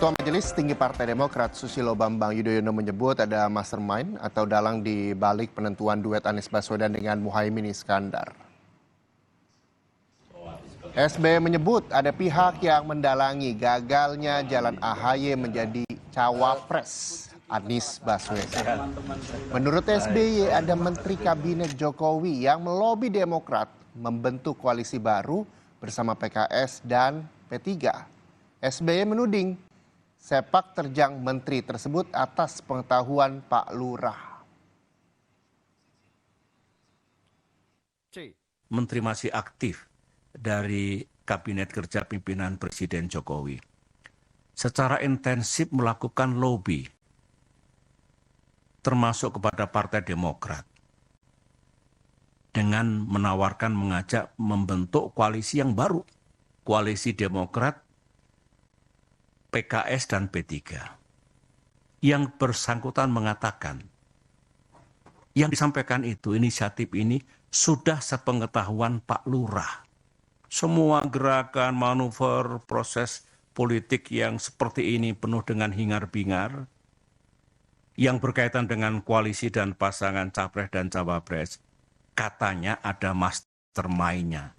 Ketua Majelis Tinggi Partai Demokrat Susilo Bambang Yudhoyono menyebut ada mastermind atau dalang di balik penentuan duet Anies Baswedan dengan Muhaimin Iskandar. SBY menyebut ada pihak yang mendalangi gagalnya jalan AHY menjadi cawapres Anies Baswedan. Menurut SBY ada Menteri Kabinet Jokowi yang melobi Demokrat membentuk koalisi baru bersama PKS dan P3. SBY menuding sepak terjang menteri tersebut atas pengetahuan Pak Lurah. Menteri masih aktif dari Kabinet Kerja Pimpinan Presiden Jokowi secara intensif melakukan lobby termasuk kepada Partai Demokrat dengan menawarkan mengajak membentuk koalisi yang baru, koalisi Demokrat, PKS dan P3. Yang bersangkutan mengatakan yang disampaikan itu, inisiatif ini sudah sepengetahuan Pak Lurah. Semua gerakan, manuver, proses politik yang seperti ini penuh dengan hingar-bingar, yang berkaitan dengan koalisi dan pasangan capres dan cawapres, katanya ada mastermind-nya.